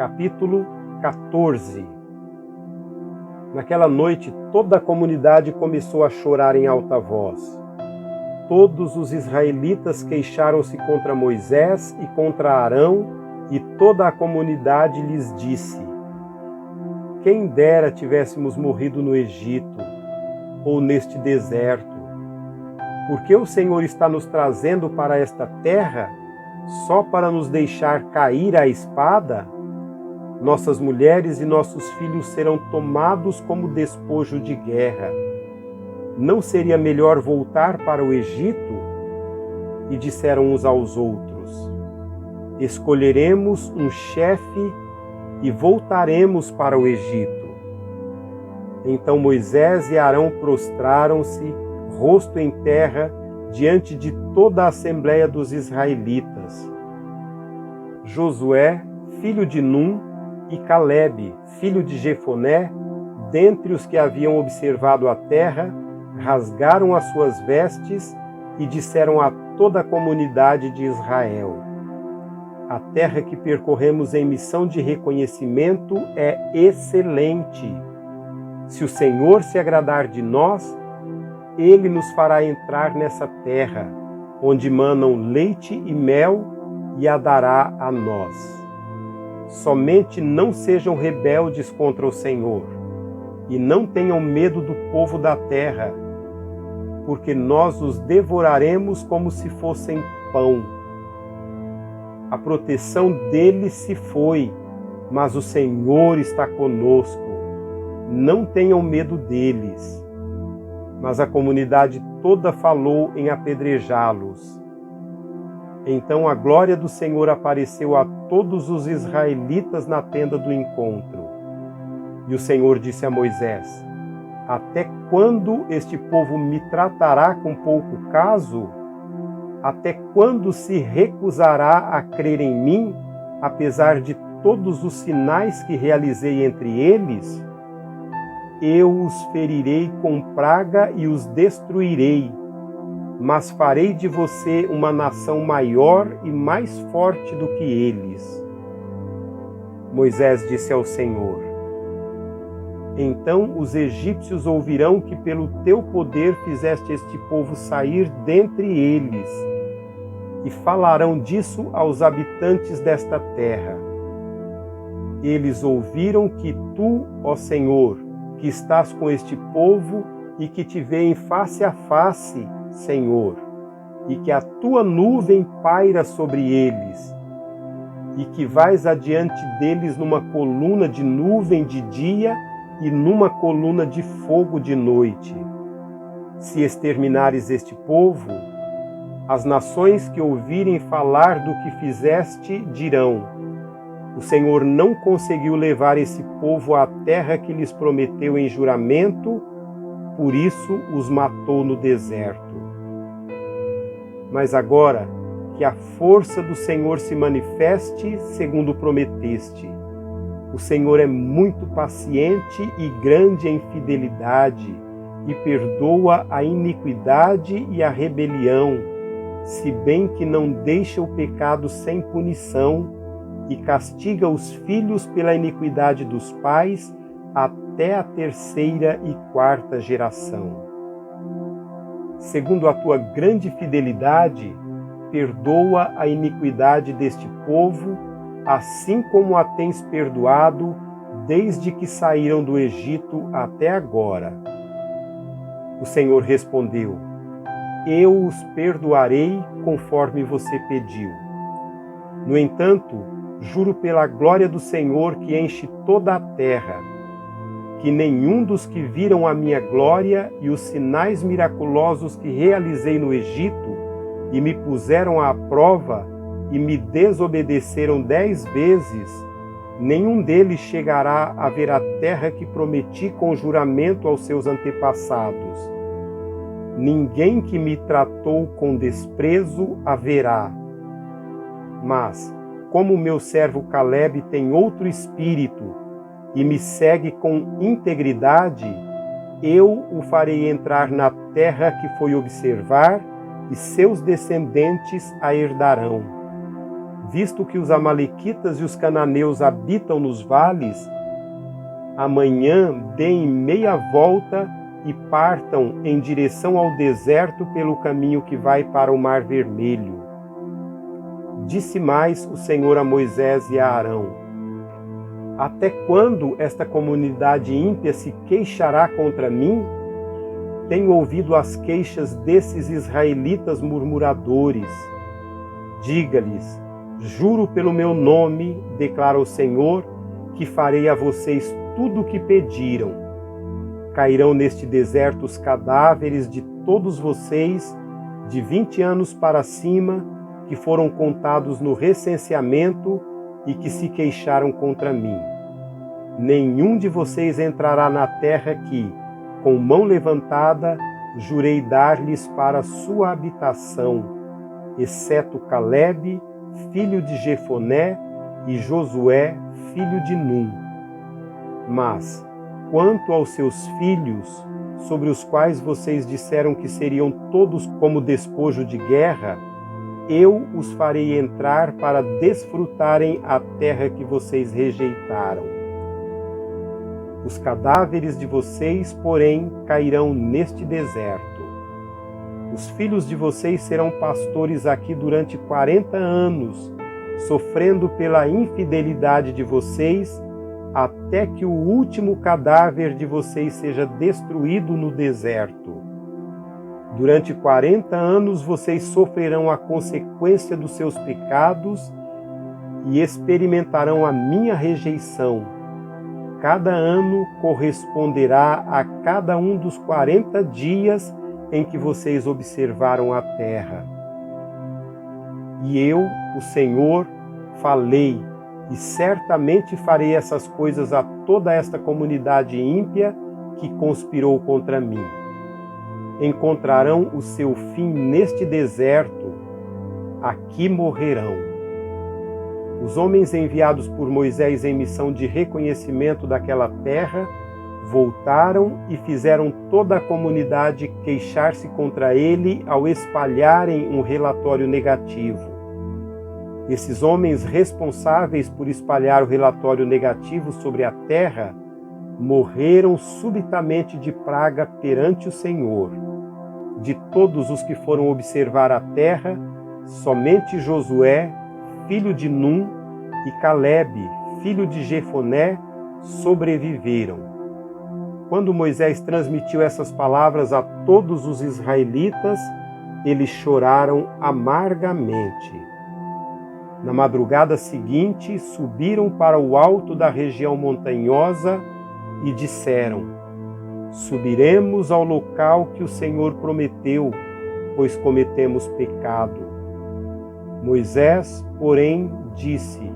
Capítulo 14. Naquela noite, toda a comunidade começou a chorar em alta voz. Todos os israelitas queixaram-se contra Moisés e contra Arão, e toda a comunidade lhes disse: quem dera tivéssemos morrido no Egito, ou neste deserto, porque o Senhor está nos trazendo para esta terra, só para nos deixar cair à espada? Nossas mulheres e nossos filhos serão tomados como despojo de guerra. Não seria melhor voltar para o Egito? E disseram uns aos outros: escolheremos um chefe e voltaremos para o Egito. Então Moisés e Arão prostraram-se, rosto em terra, diante de toda a assembleia dos israelitas. Josué, filho de Num, e Calebe, filho de Jefoné, dentre os que haviam observado a terra, rasgaram as suas vestes e disseram a toda a comunidade de Israel: a terra que percorremos em missão de reconhecimento é excelente. Se o Senhor se agradar de nós, Ele nos fará entrar nessa terra, onde manam leite e mel, e a dará a nós. Somente não sejam rebeldes contra o Senhor, e não tenham medo do povo da terra, porque nós os devoraremos como se fossem pão. A proteção deles se foi, mas o Senhor está conosco. Não tenham medo deles. Mas a comunidade toda falou em apedrejá-los. Então a glória do Senhor apareceu a todos os israelitas na tenda do encontro. E o Senhor disse a Moisés: até quando este povo me tratará com pouco caso? Até quando se recusará a crer em mim, apesar de todos os sinais que realizei entre eles? Eu os ferirei com praga e os destruirei, mas farei de você uma nação maior e mais forte do que eles. Moisés disse ao Senhor: então os egípcios ouvirão que pelo teu poder fizeste este povo sair dentre eles, e falarão disso aos habitantes desta terra. Eles ouviram que tu, ó Senhor, que estás com este povo e que te veem face a face, Senhor, e que a tua nuvem paira sobre eles, e que vais adiante deles numa coluna de nuvem de dia e numa coluna de fogo de noite. Se exterminares este povo, as nações que ouvirem falar do que fizeste dirão: o Senhor não conseguiu levar esse povo à terra que lhes prometeu em juramento, por isso os matou no deserto. Mas agora, que a força do Senhor se manifeste segundo prometeste. O Senhor é muito paciente e grande em fidelidade, e perdoa a iniquidade e a rebelião, se bem que não deixa o pecado sem punição, e castiga os filhos pela iniquidade dos pais até a 3ª e 4ª geração. Segundo a tua grande fidelidade, perdoa a iniquidade deste povo, assim como a tens perdoado desde que saíram do Egito até agora. O Senhor respondeu: eu os perdoarei conforme você pediu. No entanto, juro pela glória do Senhor que enche toda a terra, que nenhum dos que viram a minha glória e os sinais miraculosos que realizei no Egito e me puseram à prova e me desobedeceram 10 vezes, nenhum deles chegará a ver a terra que prometi com juramento aos seus antepassados. Ninguém que me tratou com desprezo haverá. Mas, como meu servo Calebe tem outro espírito e me segue com integridade, eu o farei entrar na terra que foi observar, e seus descendentes a herdarão. Visto que os amalequitas e os cananeus habitam nos vales, amanhã deem meia volta e partam em direção ao deserto pelo caminho que vai para o Mar Vermelho. Disse mais o Senhor a Moisés e a Arão: Até quando esta comunidade ímpia se queixará contra mim? Tenho ouvido as queixas desses israelitas murmuradores. Diga-lhes: Juro pelo meu nome, declara o Senhor, que farei a vocês tudo o que pediram. Cairão neste deserto os cadáveres de todos vocês, de 20 anos para cima, que foram contados no recenseamento e que se queixaram contra mim. Nenhum de vocês entrará na terra que, com mão levantada, jurei dar-lhes para sua habitação, exceto Calebe, filho de Jefoné, e Josué, filho de Num. Mas, quanto aos seus filhos, sobre os quais vocês disseram que seriam todos como despojo de guerra, eu os farei entrar para desfrutarem a terra que vocês rejeitaram. Os cadáveres de vocês, porém, cairão neste deserto. Os filhos de vocês serão pastores aqui durante 40 anos, sofrendo pela infidelidade de vocês, até que o último cadáver de vocês seja destruído no deserto. Durante 40 anos vocês sofrerão a consequência dos seus pecados e experimentarão a minha rejeição. Cada ano corresponderá a cada um dos 40 dias em que vocês observaram a terra. E eu, o Senhor, falei, e certamente farei essas coisas a toda esta comunidade ímpia que conspirou contra mim. Encontrarão o seu fim neste deserto, aqui morrerão. Os homens enviados por Moisés em missão de reconhecimento daquela terra voltaram e fizeram toda a comunidade queixar-se contra ele ao espalharem um relatório negativo. Esses homens responsáveis por espalhar o relatório negativo sobre a terra morreram subitamente de praga perante o Senhor. De todos os que foram observar a terra, somente Josué, filho de Num, e Calebe, filho de Jefoné, sobreviveram. Quando Moisés transmitiu essas palavras a todos os israelitas, eles choraram amargamente. Na madrugada seguinte, subiram para o alto da região montanhosa e disseram: Subiremos ao local que o Senhor prometeu, pois cometemos pecado. Moisés, porém, disse: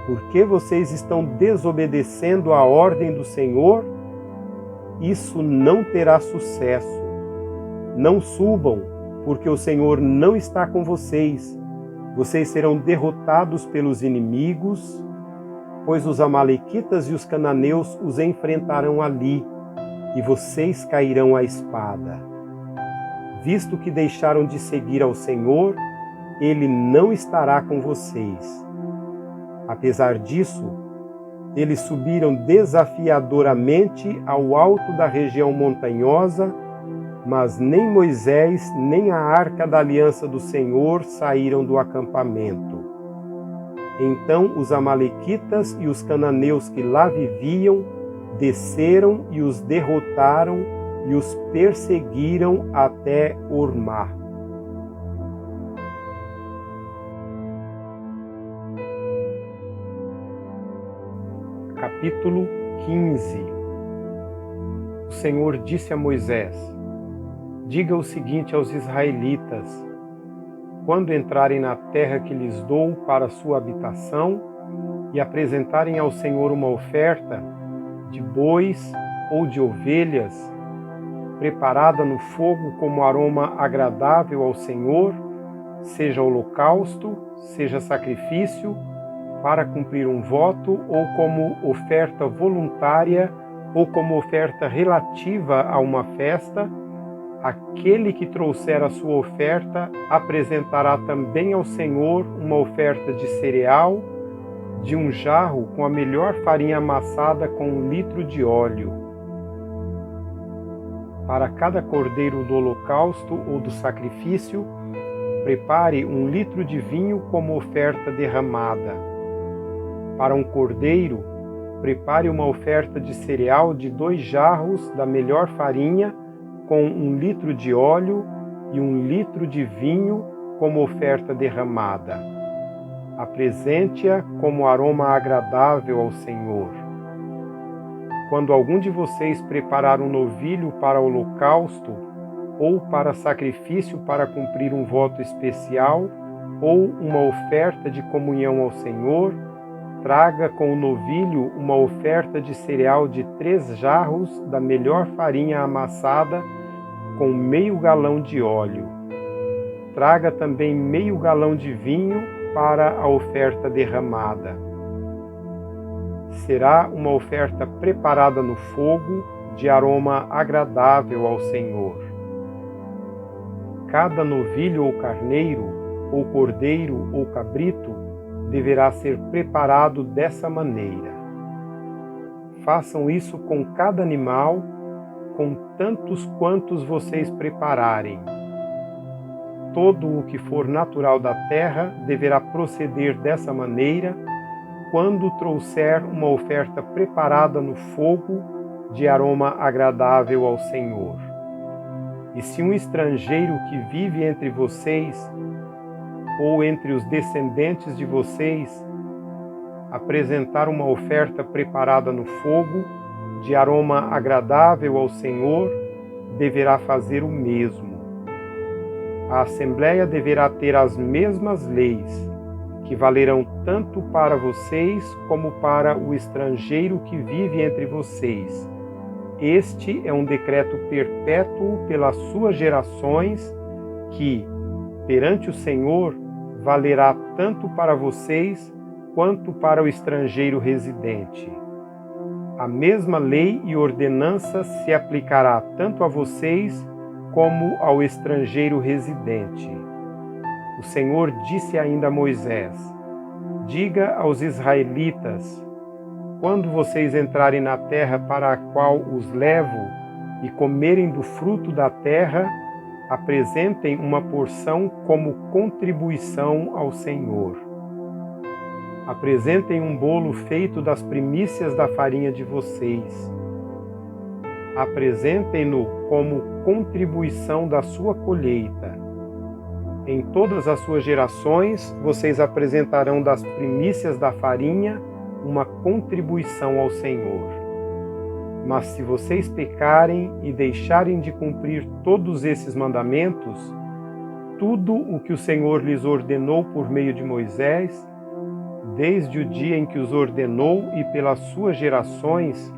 Por que vocês estão desobedecendo à ordem do Senhor? Isso não terá sucesso. Não subam, porque o Senhor não está com vocês. Vocês serão derrotados pelos inimigos, pois os amalequitas e os cananeus os enfrentarão ali, e vocês cairão à espada. Visto que deixaram de seguir ao Senhor, Ele não estará com vocês. Apesar disso, eles subiram desafiadoramente ao alto da região montanhosa, mas nem Moisés nem a arca da aliança do Senhor saíram do acampamento. Então os amalequitas e os cananeus que lá viviam desceram e os derrotaram e os perseguiram até Hormá. Capítulo 15. O Senhor disse a Moisés: Diga o seguinte aos israelitas: quando entrarem na terra que lhes dou para sua habitação e apresentarem ao Senhor uma oferta de bois ou de ovelhas, preparada no fogo como aroma agradável ao Senhor, seja holocausto, seja sacrifício, para cumprir um voto, ou como oferta voluntária, ou como oferta relativa a uma festa, Aquele que trouxer a sua oferta apresentará também ao Senhor uma oferta de cereal, de um jarro com a melhor farinha amassada com 1 litro de óleo. Para cada cordeiro do holocausto ou do sacrifício, prepare 1 litro de vinho como oferta derramada. Para um cordeiro, prepare uma oferta de cereal de 2 jarros da melhor farinha com 1 litro de óleo e 1 litro de vinho como oferta derramada. Apresente-a como aroma agradável ao Senhor. Quando algum de vocês preparar um novilho para holocausto, ou para sacrifício para cumprir um voto especial, ou uma oferta de comunhão ao Senhor, traga com o novilho uma oferta de cereal de 3 jarros da melhor farinha amassada com meio galão de óleo. Traga também meio galão de vinho para a oferta derramada. Será uma oferta preparada no fogo, de aroma agradável ao Senhor. Cada novilho ou carneiro, ou cordeiro ou cabrito, deverá ser preparado dessa maneira. Façam isso com cada animal, com tantos quantos vocês prepararem. Todo o que for natural da terra deverá proceder dessa maneira quando trouxer uma oferta preparada no fogo de aroma agradável ao Senhor. E se um estrangeiro que vive entre vocês ou entre os descendentes de vocês apresentar uma oferta preparada no fogo de aroma agradável ao Senhor, deverá fazer o mesmo. A Assembleia deverá ter as mesmas leis, que valerão tanto para vocês como para o estrangeiro que vive entre vocês. Este é um decreto perpétuo pelas suas gerações, que, perante o Senhor, valerá tanto para vocês quanto para o estrangeiro residente. A mesma lei e ordenança se aplicará tanto a vocês como ao estrangeiro residente. O Senhor disse ainda a Moisés: diga aos israelitas: quando vocês entrarem na terra para a qual os levo e comerem do fruto da terra, apresentem uma porção como contribuição ao Senhor. Apresentem um bolo feito das primícias da farinha de vocês. Apresentem-no como contribuição da sua colheita. Em todas as suas gerações, vocês apresentarão das primícias da farinha uma contribuição ao Senhor. Mas se vocês pecarem e deixarem de cumprir todos esses mandamentos, tudo o que o Senhor lhes ordenou por meio de Moisés, desde o dia em que os ordenou e pelas suas gerações,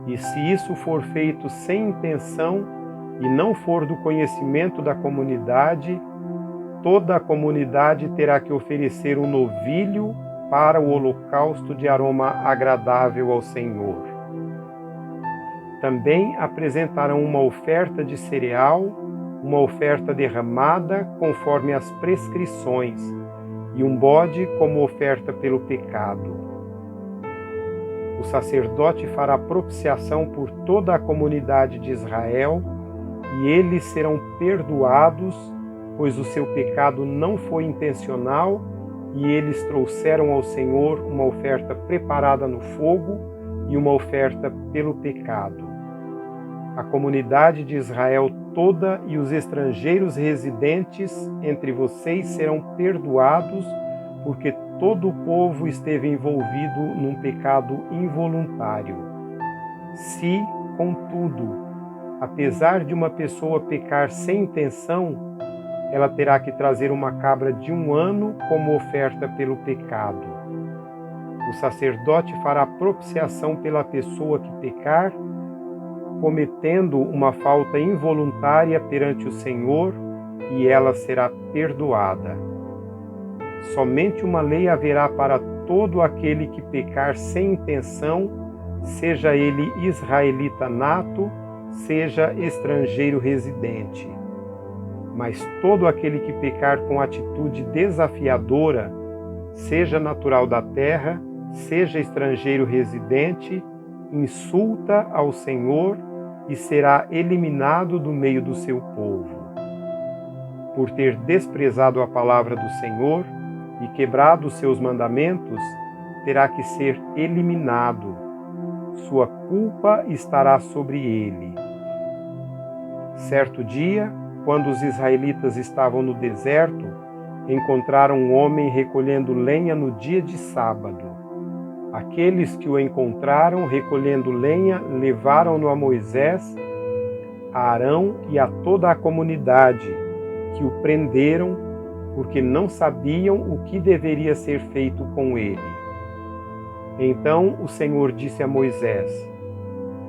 e se isso for feito sem intenção e não for do conhecimento da comunidade, toda a comunidade terá que oferecer um novilho para o holocausto de aroma agradável ao Senhor. Também apresentarão uma oferta de cereal, uma oferta derramada conforme as prescrições, e um bode como oferta pelo pecado. O sacerdote fará propiciação por toda a comunidade de Israel, e eles serão perdoados, pois o seu pecado não foi intencional, e eles trouxeram ao Senhor uma oferta preparada no fogo e uma oferta pelo pecado. A comunidade de Israel toda e os estrangeiros residentes entre vocês serão perdoados, porque todo o povo esteve envolvido num pecado involuntário. Se, contudo, apesar de uma pessoa pecar sem intenção, ela terá que trazer uma cabra de 1 ano como oferta pelo pecado. O sacerdote fará propiciação pela pessoa que pecar, cometendo uma falta involuntária perante o Senhor, e ela será perdoada. Somente uma lei haverá para todo aquele que pecar sem intenção, seja ele israelita nato, seja estrangeiro residente. Mas todo aquele que pecar com atitude desafiadora, seja natural da terra, seja estrangeiro residente, insulta ao Senhor e será eliminado do meio do seu povo. Por ter desprezado a palavra do Senhor e quebrado os seus mandamentos, terá que ser eliminado. Sua culpa estará sobre ele. Certo dia, quando os israelitas estavam no deserto, encontraram um homem recolhendo lenha no dia de sábado. Aqueles que o encontraram recolhendo lenha levaram-no a Moisés, a Arão e a toda a comunidade, que o prenderam, porque não sabiam o que deveria ser feito com ele. Então o Senhor disse a Moisés: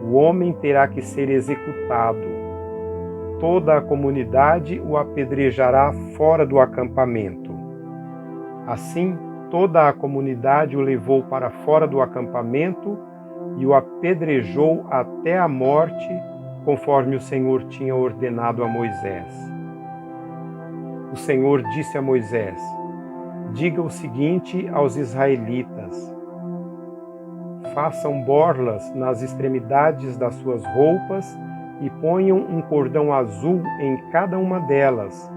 o homem terá que ser executado. Toda a comunidade o apedrejará fora do acampamento. Assim, toda a comunidade o levou para fora do acampamento e o apedrejou até a morte, conforme o Senhor tinha ordenado a Moisés. O Senhor disse a Moisés: diga o seguinte aos israelitas: façam borlas nas extremidades das suas roupas e ponham um cordão azul em cada uma delas.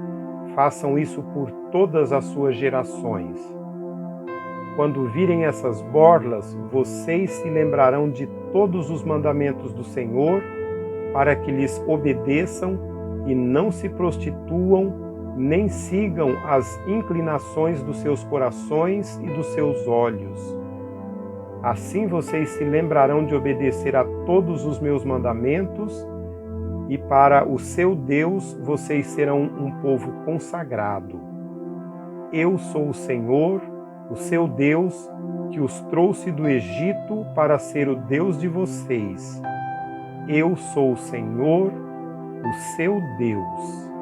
Façam isso por todas as suas gerações. Quando virem essas borlas, vocês se lembrarão de todos os mandamentos do Senhor, para que lhes obedeçam e não se prostituam, nem sigam as inclinações dos seus corações e dos seus olhos. Assim vocês se lembrarão de obedecer a todos os meus mandamentos, e para o seu Deus vocês serão um povo consagrado. Eu sou o Senhor, o seu Deus, que os trouxe do Egito para ser o Deus de vocês. Eu sou o Senhor, o seu Deus.